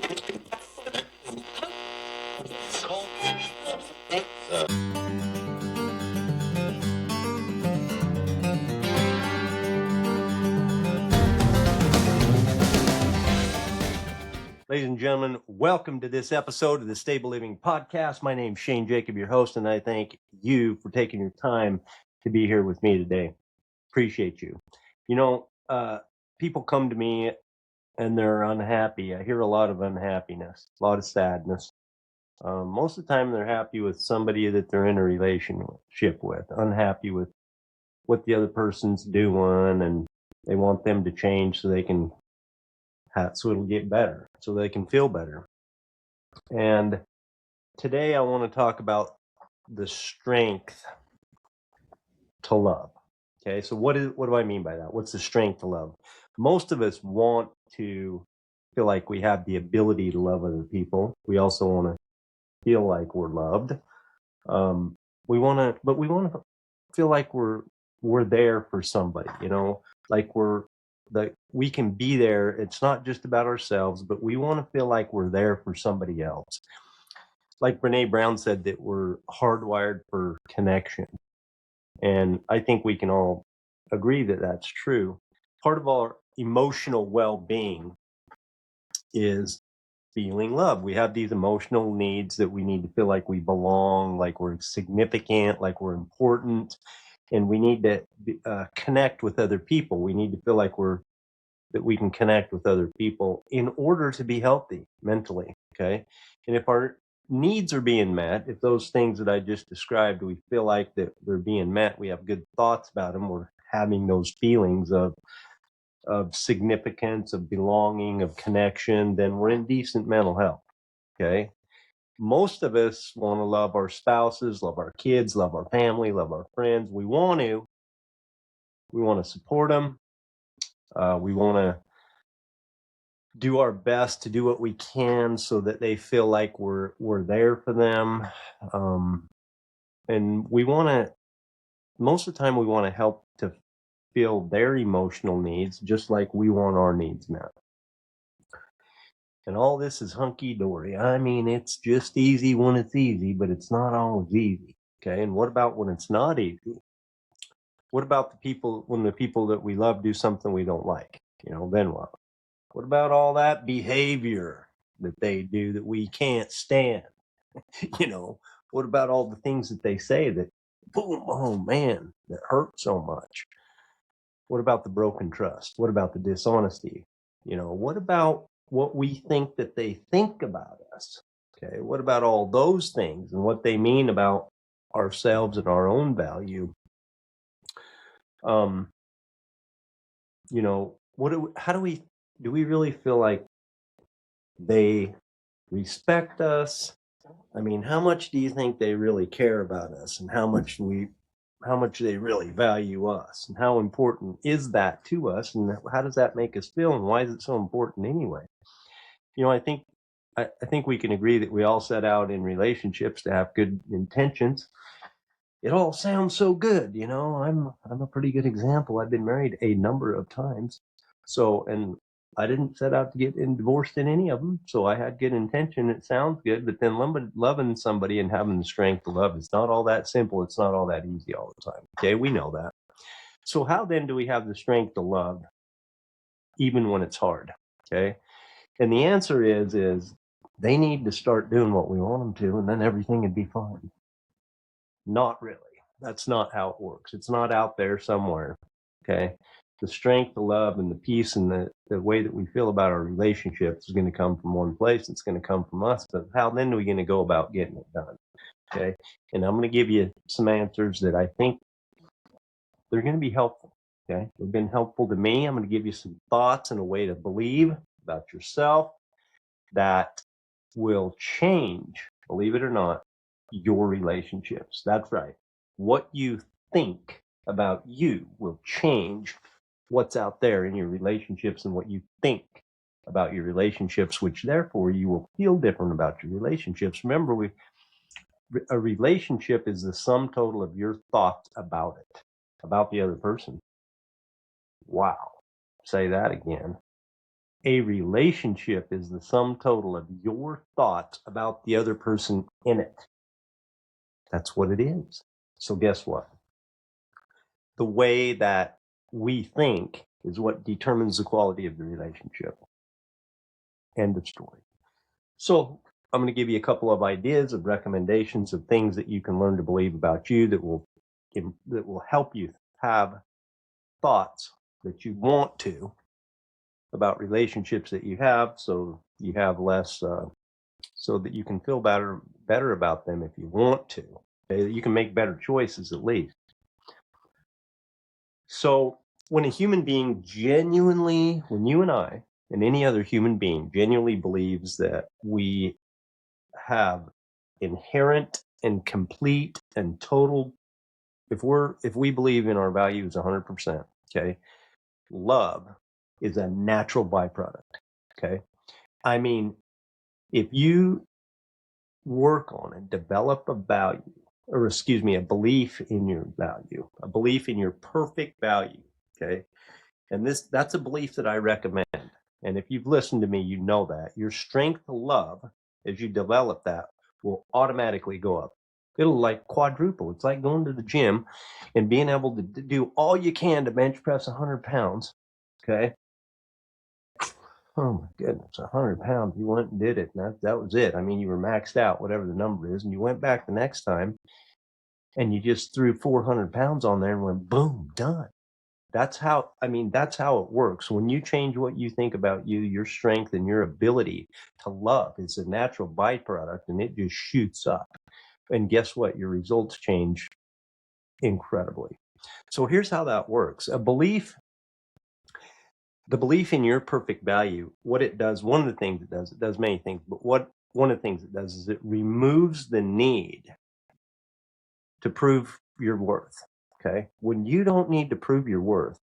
Ladies and gentlemen, welcome to this episode of the Stable Living Podcast. My name's Shane Jacob, your host, and I thank you for taking your time to be here with me today. Appreciate you. People come to me and they're unhappy. I hear a lot of unhappiness, a lot of sadness. Most of the time, they're happy with somebody that they're in a relationship with, unhappy with what the other person's doing, and they want them to change so it'll get better, so they can feel better. And today I want to talk about the strength to love. Okay, so what do I mean by that? What's the strength to love? Most of us want to feel like we have the ability to love other people. We also want to feel like we're loved. We want to feel like we're there for somebody, like we can be there. It's not just about ourselves, but we want to feel like we're there for somebody else. Like Brene Brown said, that we're hardwired for connection. And I think we can all agree that that's true. Part of our emotional well-being is feeling love. We have these emotional needs that we need to feel like we belong, like we're significant, like we're important, and we need to connect with other people. We need to feel like that we can connect with other people in order to be healthy mentally. Okay, and if our needs are being met, if those things that I just described, we feel like that they're being met, we have good thoughts about them, we're having those feelings of significance, of belonging, of connection, then we're in decent mental health. Okay. Most of us want to love our spouses, love our kids, love our family, love our friends. We want to support them. We want to do our best to do what we can so that they feel like we're there for them. And most of the time we want to help to feel their emotional needs just like we want our needs met. And all this is hunky-dory. I mean, it's just easy when it's easy, but it's not always easy. Okay, and what about when it's not easy? What about when the people that we love do something we don't like? Then what? What about all that behavior that they do that we can't stand? What about all the things that they say that, boom, oh man, that hurt so much? What about the broken trust? What about the dishonesty? What about what we think that they think about us? Okay, what about all those things and what they mean about ourselves and our own value? Do we really feel like they respect us? I mean, how much do you think they really care about us, and how much they really value us, and how important is that to us, and how does that make us feel, and why is it so important anyway? I think we can agree that we all set out in relationships to have good intentions. It all sounds so good, I'm a pretty good example. I've been married a number of times, and I didn't set out to get divorced in any of them. So I had good intention. It sounds good, but then loving somebody and having the strength to love is not all that simple. It's not all that easy all the time. Okay, we know that. So how then do we have the strength to love even when it's hard? Okay, and the answer is they need to start doing what we want them to, and then everything would be fine. Not really. That's not how it works. It's not out there somewhere. Okay. The strength, the love, and the peace, and the way that we feel about our relationships is going to come from one place. It's going to come from us. But how then are we going to go about getting it done? Okay. And I'm going to give you some answers that I think they're going to be helpful. Okay. They've been helpful to me. I'm going to give you some thoughts and a way to believe about yourself that will change, believe it or not, your relationships. That's right. What you think about you will change what's out there in your relationships, and what you think about your relationships, which therefore you will feel different about your relationships. Remember, a relationship is the sum total of your thoughts about it, about the other person. Wow. Say that again. A relationship is the sum total of your thoughts about the other person in it. That's what it is. So guess what? The way that we think is what determines the quality of the relationship. End of story. So I'm going to give you a couple of ideas of recommendations of things that you can learn to believe about you that will help you have thoughts that you want to about relationships that you have, so you have less, so that you can feel better about them if you want to. Okay? You can make better choices at least. So when a human being genuinely, when you and I and any other human being genuinely believes that we have inherent and complete and total, if we believe in our values 100%, okay, love is a natural byproduct. Okay. I mean, if you work on and develop a value, or excuse me, a belief in your value, a belief in your perfect value. Okay. And that's a belief that I recommend. And if you've listened to me, you know that your strength to love, as you develop that, will automatically go up. It'll like quadruple. It's like going to the gym and being able to do all you can to bench press 100 pounds. Okay. Oh my goodness, 100 pounds. You went and did it. And that was it. I mean, you were maxed out, whatever the number is. And you went back the next time and you just threw 400 pounds on there and went, boom, done. That's how it works. When you change what you think about you, your strength and your ability to love is a natural byproduct and it just shoots up. And guess what? Your results change incredibly. So here's how that works. The belief in your perfect value, what it does, one of the things it does many things, but one of the things it does is it removes the need to prove your worth. Okay. When you don't need to prove your worth,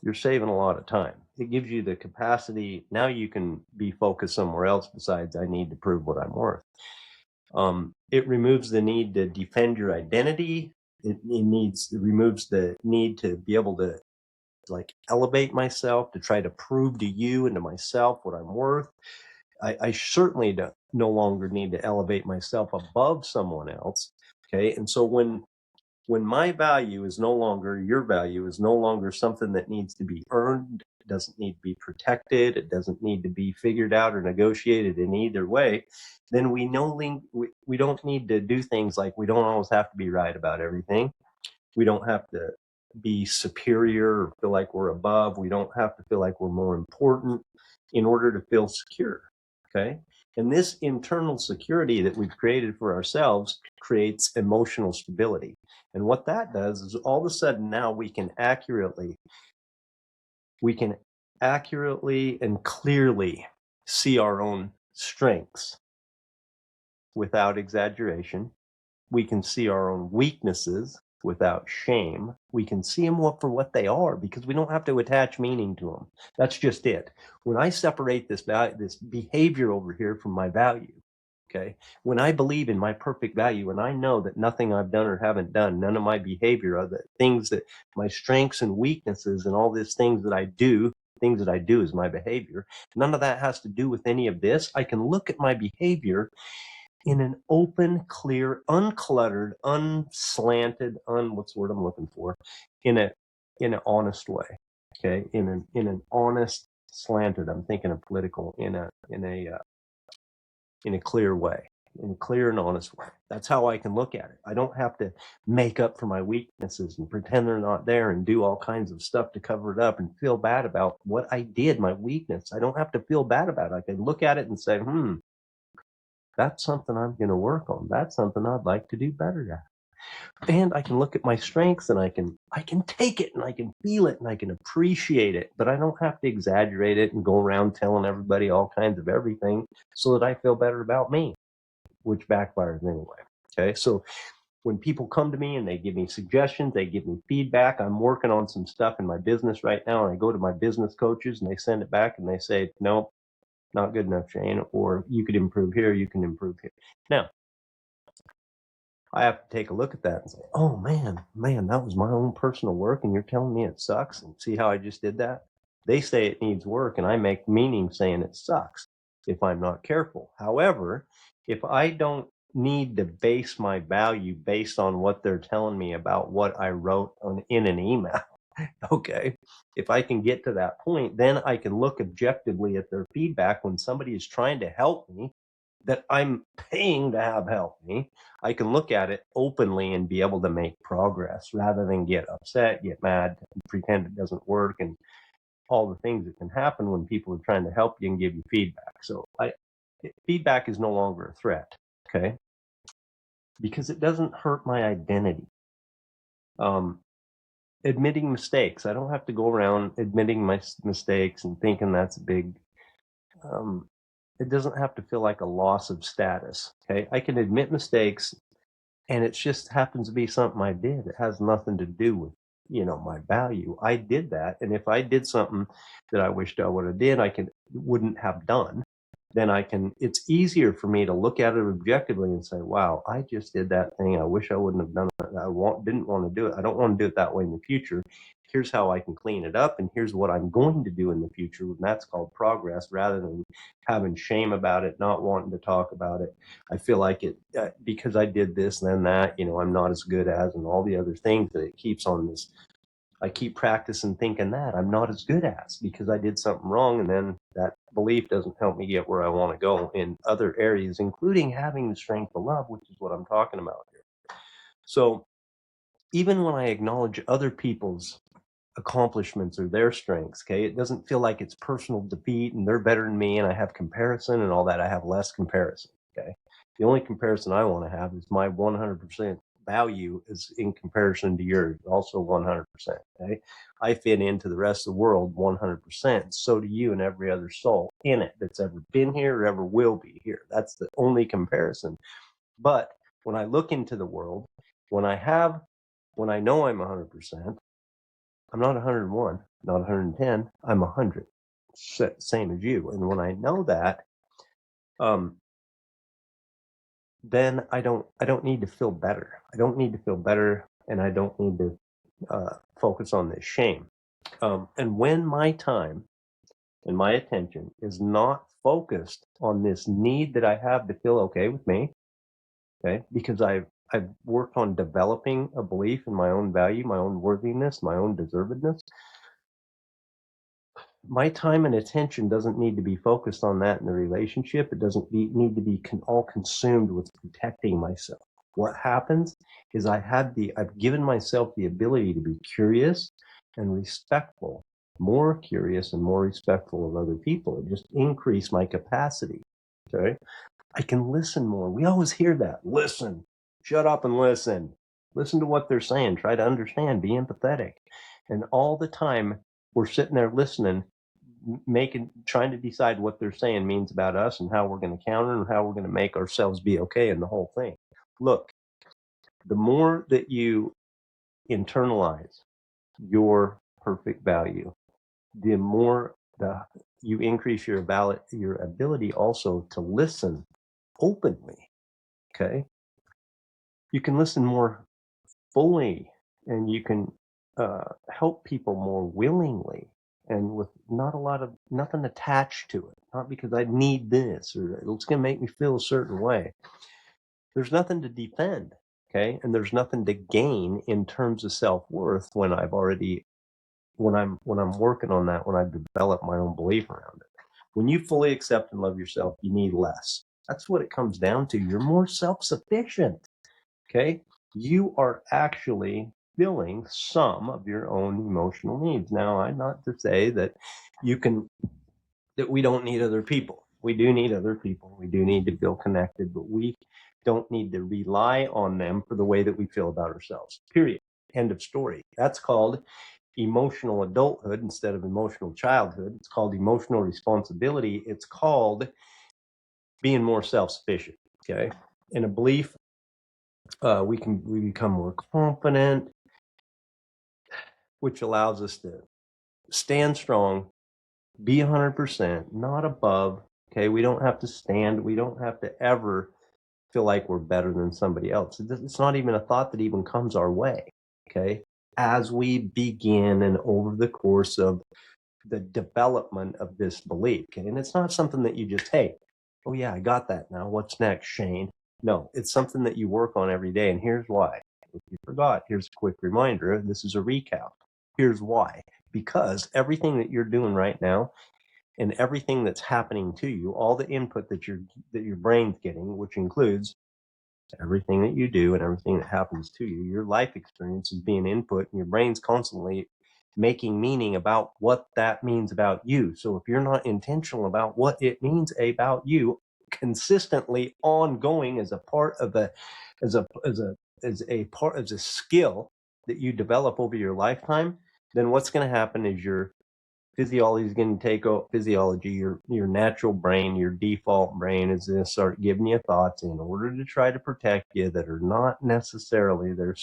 you're saving a lot of time. It gives you the capacity. Now you can be focused somewhere else besides I need to prove what I'm worth. It removes the need to defend your identity. It removes the need to be able to like elevate myself, to try to prove to you and to myself what I'm worth. I certainly no longer need to elevate myself above someone else. Okay. And so when my value is no longer, your value is no longer something that needs to be earned, it doesn't need to be protected, it doesn't need to be figured out or negotiated in either way, then we don't need to do things like we don't always have to be right about everything. We don't have to be superior or feel like we're above. We don't have to feel like we're more important in order to feel secure. Okay. And this internal security that we've created for ourselves creates emotional stability. And what that does is all of a sudden now we can accurately and clearly see our own strengths without exaggeration. We can see our own weaknesses without shame. We can see them for what they are because we don't have to attach meaning to them. That's just it. When I separate this behavior over here from my value, okay, when I believe in my perfect value and I know that nothing I've done or haven't done, none of my behavior are the things that my strengths and weaknesses and all these things that I do is my behavior. None of that has to do with any of this. I can look at my behavior in an open, clear, uncluttered, unslanted, what's the word I'm looking for? In an honest way. Okay. In an honest, slanted, I'm thinking of political, in a clear way, in a clear and honest way. That's how I can look at it. I don't have to make up for my weaknesses and pretend they're not there and do all kinds of stuff to cover it up and feel bad about what I did, my weakness. I don't have to feel bad about it. I can look at it and say, that's something I'm going to work on. That's something I'd like to do better at. And I can look at my strengths and I can take it and I can feel it and I can appreciate it, but I don't have to exaggerate it and go around telling everybody all kinds of everything so that I feel better about me, which backfires anyway. Okay. So when people come to me and they give me suggestions, they give me feedback, I'm working on some stuff in my business right now. And I go to my business coaches and they send it back and they say, no, not good enough, Shane, or you could improve here, you can improve here. Now, I have to take a look at that and say, oh man, that was my own personal work and you're telling me it sucks, and see how I just did that? They say it needs work, and I make meaning saying it sucks if I'm not careful. However, if I don't need to base my value based on what they're telling me about what I wrote in an email, okay, if I can get to that point, then I can look objectively at their feedback when somebody is trying to help me that I'm paying to have help me. I can look at it openly and be able to make progress rather than get upset, get mad, and pretend it doesn't work, and all the things that can happen when people are trying to help you and give you feedback. So feedback is no longer a threat, okay? Because it doesn't hurt my identity. Admitting mistakes. I don't have to go around admitting my mistakes and thinking that's big. It doesn't have to feel like a loss of status, okay? I can admit mistakes, and it just happens to be something I did. It has nothing to do with, my value. I did that, and if I did something that I wished I would have did, wouldn't have done, then it's easier for me to look at it objectively and say, wow, I just did that thing. I wish I wouldn't have done it. Didn't want to do it. I don't want to do it that way in the future. Here's how I can clean it up, and here's what I'm going to do in the future. And that's called progress, rather than having shame about it, not wanting to talk about it. I feel like it because I did this and then that, I'm not as good as, and all the other things that it keeps on this. I keep practicing thinking that I'm not as good as because I did something wrong, and then that belief doesn't help me get where I want to go in other areas, including having the strength to love, which is what I'm talking about here. So even when I acknowledge other people's accomplishments or their strengths, okay, it doesn't feel like it's personal defeat and they're better than me and I have comparison and all that. I have less comparison, okay? The only comparison I want to have is my 100% value is in comparison to yours, also 100%, okay? I fit into the rest of the world 100%. So do you and every other soul in it that's ever been here or ever will be here. That's the only comparison. But when I look into the world, when I know I'm 100%, I'm not 101, not 110, I'm 100, same as you. And when I know that, then I don't need to feel better. I don't need to feel better, and I don't need to focus on this shame. And when my time and my attention is not focused on this need that I have to feel okay with me, okay, because I've worked on developing a belief in my own value, my own worthiness, my own deservedness. My time and attention doesn't need to be focused on that in the relationship. It doesn't need to be all consumed with protecting myself. What happens is I've given myself the ability to be curious and respectful, more curious and more respectful of other people. It just increased my capacity. Okay. I can listen more. We always hear that. Listen, shut up and listen. Listen to what they're saying. Try to understand, be empathetic. And all the time we're sitting there listening, trying to decide what they're saying means about us and how we're going to counter and how we're going to make ourselves be okay in the whole thing. Look, the more that you internalize your perfect value, the more you increase your ability also to listen openly. Okay. You can listen more fully, and you can help people more willingly and with nothing attached to it. Not because I need this or it's going to make me feel a certain way. There's nothing to defend. Okay. And there's nothing to gain in terms of self-worth when I'm working on that, when I've developed my own belief around it. When you fully accept and love yourself, you need less. That's what it comes down to. You're more self-sufficient. Okay. You are actually filling some of your own emotional needs. Now, I'm not to say that we don't need other people. We do need other people. We do need to feel connected, but we don't need to rely on them for the way that we feel about ourselves. Period. End of story. That's called emotional adulthood instead of emotional childhood. It's called emotional responsibility. It's called being more self-sufficient. Okay. In a belief, we become more confident, which allows us to stand strong, be 100%, not above. Okay. We don't have to stand. We don't have to ever feel like we're better than somebody else. It's not even a thought that even comes our way. Okay. As we begin and over the course of the development of this belief. Okay? And it's not something that you just, hey, oh yeah, I got that now. What's next, Shane? No, it's something that you work on every day. And here's why. If you forgot, here's a quick reminder. This is a recap. Here's why. Because everything that you're doing right now and everything that's happening to you, all the input that your brain's getting, which includes everything that you do and everything that happens to you, your life experience is being input, and your brain's constantly making meaning about what that means about you. So if you're not intentional about what it means about you, consistently ongoing as a part of as a skill that you develop over your lifetime, then what's going to happen is your physiology is going to take over. Your natural brain, your default brain is going to start giving you thoughts in order to try to protect you that are not necessarily, they're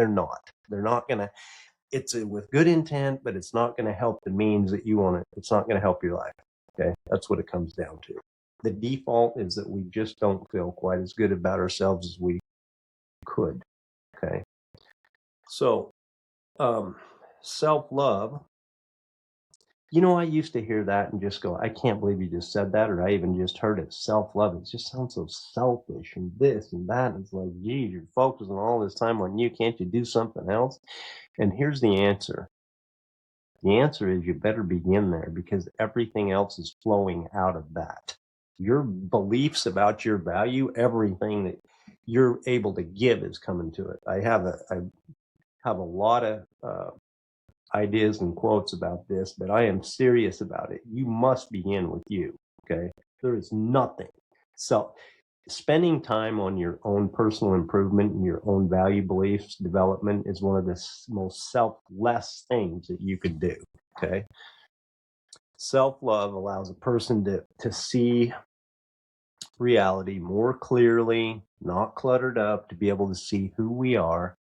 not going to, it's with good intent, but it's not going to help the means that you want it. It's not going to help your life. Okay. That's what it comes down to. The default is that we just don't feel quite as good about ourselves as we could. Okay. So, self-love, I used to hear that and just go, I can't believe you just said that, or I even just heard it. Self-love. It just sounds so selfish and this and that. And it's like, geez, you're focusing all this time on you. Can't you do something else? And here's the answer. The answer is you better begin there, because everything else is flowing out of that. Your beliefs about your value, everything that you're able to give is coming to it. I have a lot of ideas and quotes about this, but I am serious about it. You must begin with you. Okay. There is nothing. So spending time on your own personal improvement and your own value beliefs development is one of the most selfless things that you could do. Okay. Self-love allows a person to see reality more clearly, not cluttered up, to be able to see who we are,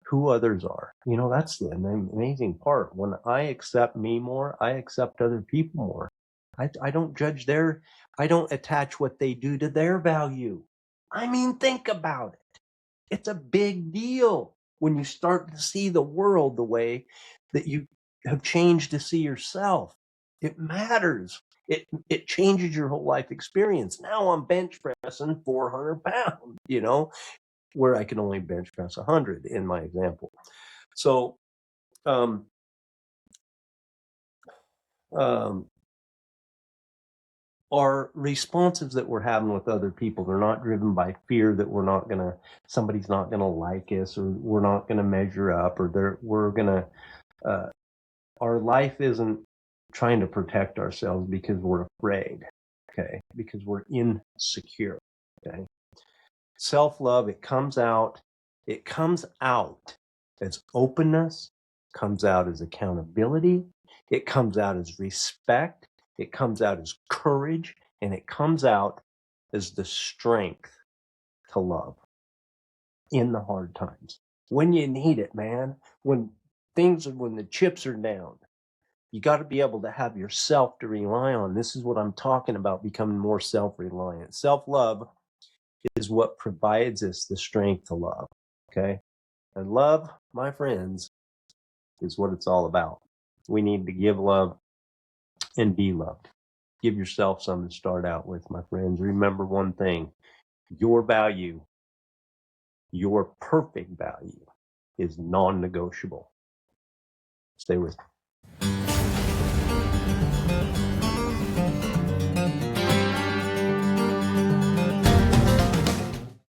who others are. That's the amazing part. When I accept me more, I accept other people more. I don't judge I don't attach what they do to their value. I mean, think about it. It's a big deal when you start to see the world the way that you have changed to see yourself. It matters. It changes your whole life experience. Now I'm bench pressing 400 pounds, where I can only bench press 100 in my example. So, our responses that we're having with other people, they're not driven by fear that somebody's not gonna like us, or we're not gonna measure up, or our life isn't trying to protect ourselves because we're afraid, okay? Because we're insecure, okay? Self-love, it comes out as openness, comes out as accountability, it comes out as respect, it comes out as courage, and it comes out as the strength to love in the hard times. When you need it, man, when the chips are down, you got to be able to have yourself to rely on. This is what I'm talking about, becoming more self-reliant. Self-love is what provides us the strength to love. Okay. And love, my friends, is what it's all about. We need to give love and be loved. Give yourself something to start out with, my friends. Remember one thing: your value, your perfect value, is non-negotiable. Stay with me.